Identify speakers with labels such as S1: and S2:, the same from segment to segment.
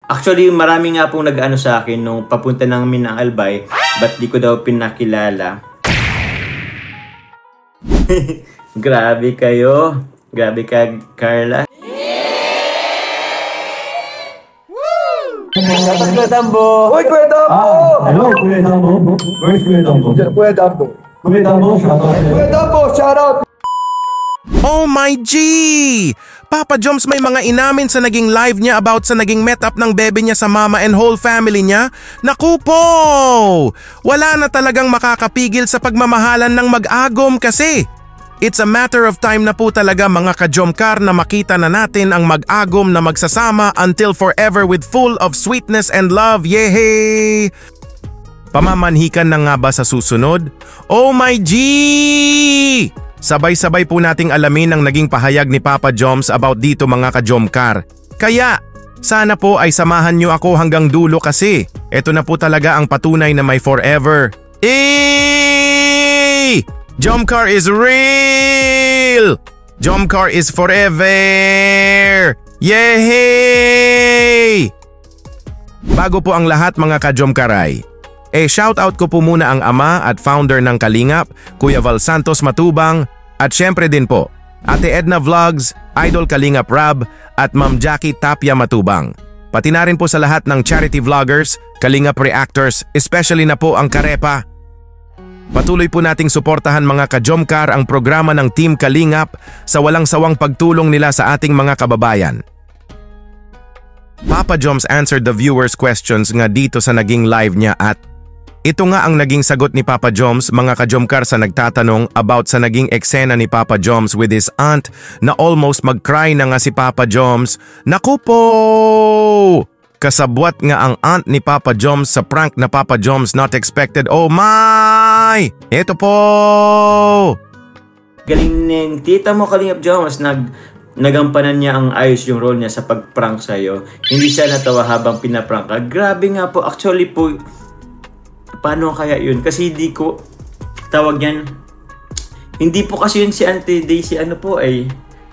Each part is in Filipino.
S1: Actually, marami nga pong nag-ano sa akin nung papunta namin ng Albay, ba't di ko daw pinakilala. Grabe kayo. Grabe ka, Carla.
S2: Kuya Dambo!
S3: Uy, Kuya Dambo!
S2: Hello, Kuya Dambo. Where's Kuya Dambo?
S3: Kuya Dambo.
S2: Kuya Dambo, shoutout.
S3: Kuya Dambo, shoutout!
S4: Oh my G! Papa Joms, may mga inamin sa naging live niya about sa naging met up ng bebe niya sa mama and whole family niya. Naku po! Wala na talagang makakapigil sa pagmamahalan ng mag-agom kasi. It's a matter of time na po talaga mga ka-Jomcar na makita na natin ang mag-agom na magsasama until forever with full of sweetness and love. Yehey! Pamamanhikan na nga ba sa susunod? Oh my G! Sabay-sabay po nating alamin ang naging pahayag ni Papa Joms about dito mga ka-Jomcar. Kaya, sana po ay samahan nyo ako hanggang dulo kasi eto na po talaga ang patunay na may forever. Jomcar is real! Jomcar is forever! Yehey! Bago po ang lahat mga ka-Jomcaray, shoutout ko po muna ang ama at founder ng Kalingap, Kuya Val Santos Matubang, at syempre din po, Ate Edna Vlogs, Idol Kalingap Rab, at Ma'am Jackie Tapia Matubang. Pati na rin po sa lahat ng charity vloggers, Kalingap Reactors, especially na po ang Karepa. Patuloy po nating suportahan mga ka-Jomcar ang programa ng Team Kalingap sa walang sawang pagtulong nila sa ating mga kababayan. Papa Joms answered the viewers' questions nga dito sa naging live niya at ito nga ang naging sagot ni Papa Joms mga ka-Jomcar sa nagtatanong about sa naging eksena ni Papa Joms with his aunt na almost mag-cry na nga si Papa Joms. Naku po! Kasabwat nga ang aunt ni Papa Joms sa prank na Papa Joms not expected. Oh my! Ito po!
S1: Galing ng tita mo, Kalingap Joms, nagampanan niya ang ayos yung role niya sa pag-prank sa'yo. Hindi siya natawa habang pinaprank ka. Grabe nga po. Actually po, paano kaya yun? Kasi hindi ko tawag yan. Hindi po kasi yun si Auntie Daisy ano po ay.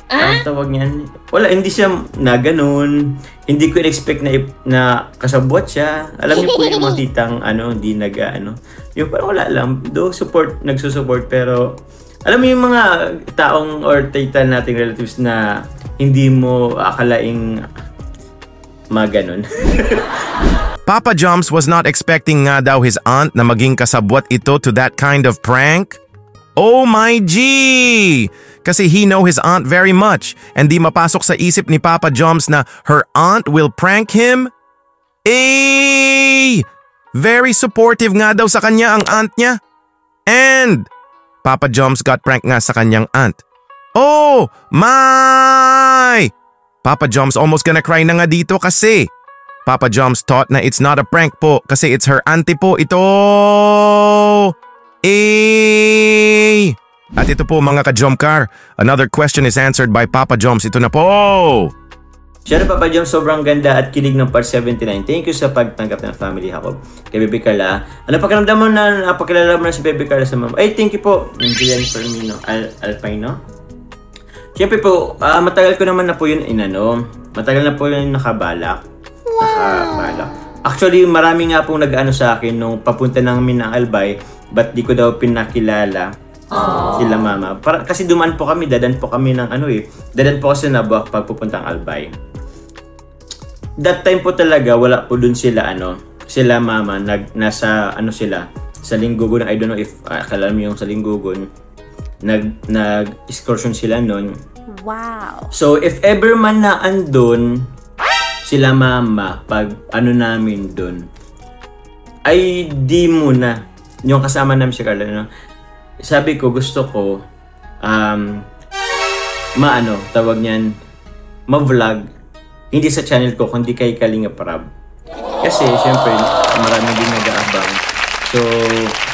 S1: Ang tawag niyan. Wala, hindi siya na ganun. Hindi ko in-expect na kasabwat siya. Alam niyo po yung mga titang hindi yung parang wala lang. Do support, nagsusupport pero alam mo yung mga taong or tita nating relatives na hindi mo akalaing maganon.
S4: Papa Joms was not expecting nga daw his aunt na maging kasabwat ito to that kind of prank. Oh my G! Kasi he know his aunt very much and di mapasok sa isip ni Papa Joms na her aunt will prank him. Very supportive nga daw sa kanya ang aunt niya. And Papa Joms got prank nga sa kanyang aunt. Oh my! Papa Joms almost gonna cry na nga dito kasi Papa Joms thought na it's not a prank po kasi it's her auntie po ito. At ito po mga ka-Jomcar, another question is answered by Papa Joms. Ito na po!
S1: Siya Papa Joms, sobrang ganda at kilig ng part 79. Thank you sa pagtanggap ng family Jacob. Kay Baby Carla. Ano pakiramdam mo na napakilala mo na si Baby Carla sa mama? Ay, thank you po. Nandiyan Fermino Alpino. Siyempre po, matagal ko naman na po yun matagal na po yun nakabalak. Nakabalak. Actually, marami nga pong nag-ano sa akin nung papunta namin ng Albay, ba't di ko daw pinakilala. Sila mama. Kasi dumaan po kami, dadan po kami ng dadan po kasi na pagpupuntang Albay. That time po talaga, wala po dun sila sila mama, nasa sila, sa Linggugon. I don't know if akala mo yung sa Linggugon. Nag-excursion sila nun.
S5: Wow! So,
S1: if ever man na andun, sila mama, pag namin dun, ay di muna. Yung kasama namin si Carla, sabi ko, gusto ko, tawag niyan, ma-vlog, hindi sa channel ko, kundi kay Kalingap Rab. Kasi, syempre, marami din nag-aabang. So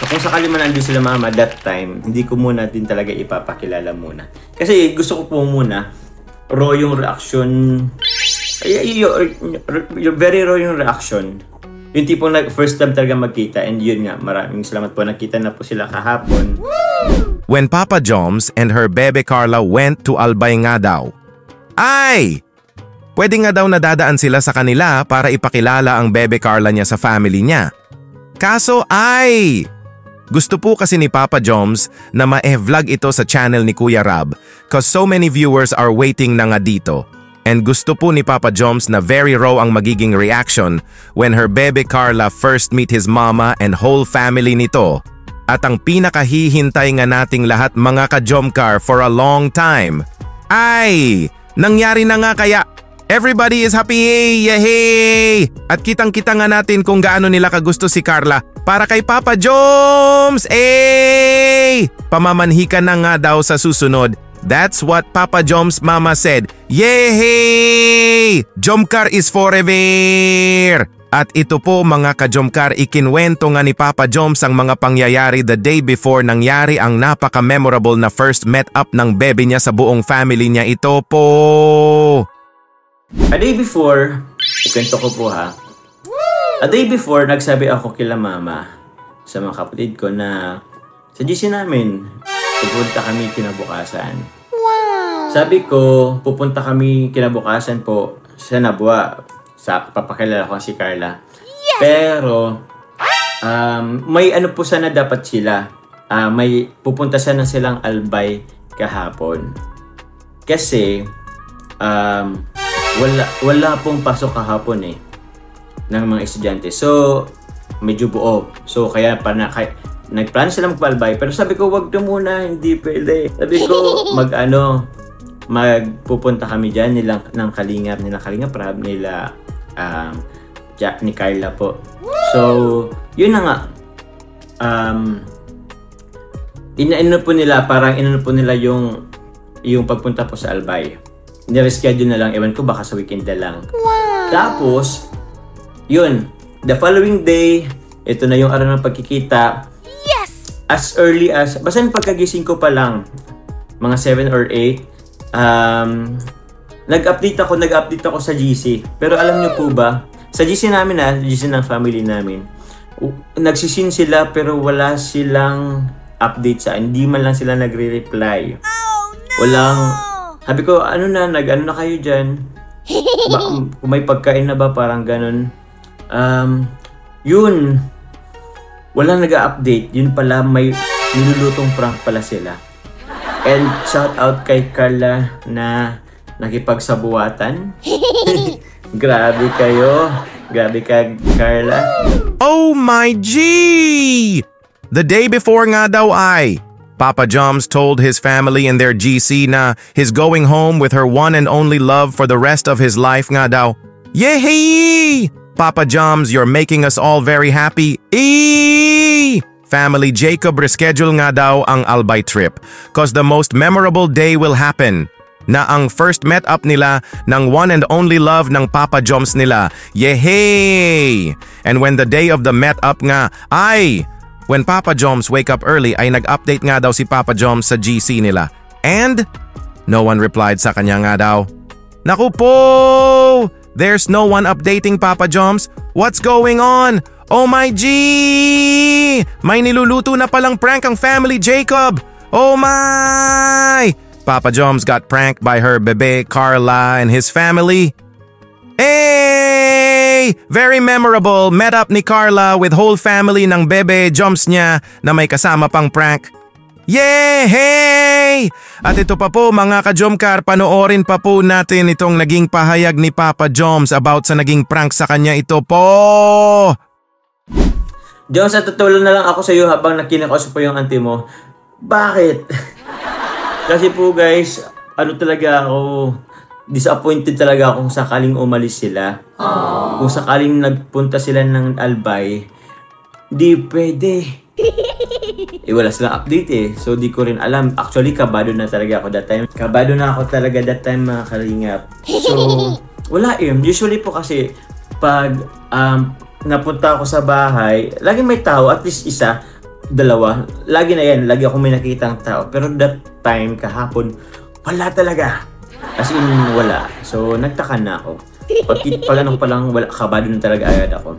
S1: kung sakali man nandun sila mama that time, hindi ko muna din talaga ipapakilala muna. Kasi gusto ko po muna, raw yung reaction, very raw yung reaction. Yung tipong first time talaga magkita, and yun nga, maraming salamat po, nakita na po sila kahapon.
S4: When Papa Joms and her bebe Carla went to Albay nga daw, ay! pwede nga daw nadadaan sila sa kanila para ipakilala ang bebe Carla niya sa family niya. Kaso ay, gusto po kasi ni Papa Joms na ma-vlog ito sa channel ni Kuya Rab cause so many viewers are waiting na nga dito. And gusto po ni Papa Joms na very raw ang magiging reaction when her bebe Carla first meet his mama and whole family nito. At ang pinakahihintay nga nating lahat mga ka-Jomcar for a long time. Ay, nangyari na nga kaya. Everybody is happy, yay! At kitang-kita nga natin kung gaano nila kagusto si Carla para kay Papa Joms, eh! Pamamanhikan na nga daw sa susunod. That's what Papa Joms' mama said. Yay! Jomcar is forever! At ito po mga ka-Jomcar, ikinwento nga ni Papa Joms ang mga pangyayari the day before nangyari ang napaka-memorable na first met-up ng bebe niya sa buong family niya. Ito po.
S1: A day before, ikwento ko po ha. A day before, nagsabi ako kila mama sa mga kapatid ko na sa GC namin, pupunta kami kinabukasan. Sabi ko, pupunta kami kinabukasan po sa Nabua. Papakilala ko si Carla. Pero, may ano po sana dapat sila. May pupunta sana silang Albay kahapon. Kasi, wala pong pasok kahapon eh ng mga estudyante. So, medyo buo. So, kaya nagplano sila magpalbay. Pero sabi ko, wag na muna, hindi pwede. Sabi ko, magpupunta kami dyan ng Kalingap, Rab, nila Jack ni Carla po. So, yun na nga. Inano po nila yung pagpunta po sa Albay. Nireschedule na lang, ewan ko baka sa weekend na lang. Tapos, yun, the following day, ito na yung araw ng pagkikita. Yes! As early as, basta yung pagkagising ko pa lang, mga 7 or 8, nag-update ako sa GC. Pero alam niyo po ba, sa GC namin GC ng family namin, nagsisin sila pero wala silang update sa hindi man lang sila nagre-reply. Walang, sabi ko, ano na kayo dyan? Kung may pagkain na ba, parang ganun. Yun, walang nag-update. Yun pala, may nilulutong prank pala sila. And shout out kay Carla na nakipagsabuatan. Grabe kayo. Grabe ka, Carla.
S4: Oh my G! The day before nga daw ay, Papa Joms told his family and their GC na he's going home with her one and only love for the rest of his life nga daw. Yay! Papa Joms, you're making us all very happy. Family Jacob reschedule nga daw ang Albay trip cause the most memorable day will happen. Na ang first met up nila ng one and only love ng Papa Joms nila. Yehey! And when the day of the met up nga ay, when Papa Joms wake up early ay nag-update nga daw si Papa Joms sa GC nila. And no one replied sa kanya nga daw. Naku po! There's no one updating Papa Joms. What's going on? Oh my G! May niluluto na palang prank ang family Jacob. Oh my! Papa Joms got pranked by her bebe Carla and his family. Hey! Very memorable met up ni Carla with whole family ng bebe Joms niya na may kasama pang prank. Yay! At ito pa po mga ka-Jomcar, panoorin pa po natin itong naging pahayag ni Papa Joms about sa naging prank sa kanya. Ito po!
S1: Joms, at tutulong na lang ako sa iyo habang nakinakausap po yung auntie mo. Bakit? Kasi po guys, ano talaga ako, disappointed talaga ako kung sakaling umalis sila. Kung sakaling nagpunta sila ng Albay, di pwede. Wala silang update eh. So di ko rin alam. Actually, kabado na talaga ako that time. Kabado na ako talaga that time mga kalingap. So, wala eh. Usually po kasi, pag napunta ako sa bahay, laging may tao, at least isa, dalawa. Lagi na yan, lagi ako may nakitang tao. Pero that time, kahapon, wala talaga. As in, wala. So, nagtaka na ako. Pag ano pa lang, wala, kabado na talaga agad ako.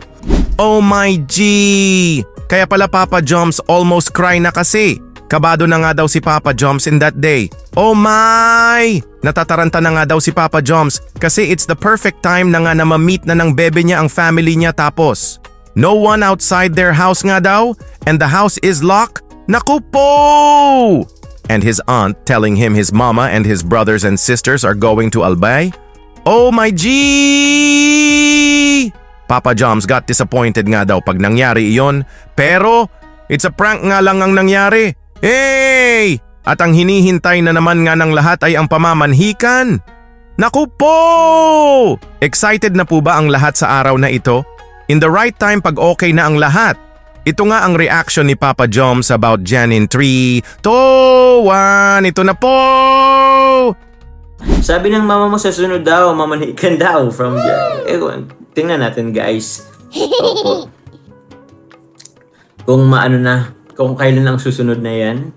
S4: Oh my G! Kaya pala Papa Joms almost cry na kasi. Kabado na nga daw si Papa Joms in that day. Oh my! Natataranta na nga daw si Papa Joms kasi it's the perfect time na nga na ma-meet na ng bebe niya ang family niya tapos. No one outside their house nga daw and the house is locked. Naku po! And his aunt telling him his mama and his brothers and sisters are going to Albay. Oh my G! Papa Joms got disappointed nga daw pag nangyari iyon pero it's a prank nga lang ang nangyari. Hey! At ang hinihintay na naman nga ng lahat ay ang pamamanhikan. Naku po! Excited na po ba ang lahat sa araw na ito? In the right time pag okay na ang lahat. Ito nga ang reaction ni Papa Joms about Janin 3, 2, 1, ito na po!
S1: Sabi ng mama mo sa sunod daw, mamanhikan daw from tingnan natin guys. Opo. Kung maano na, kung kailan ang susunod na yan.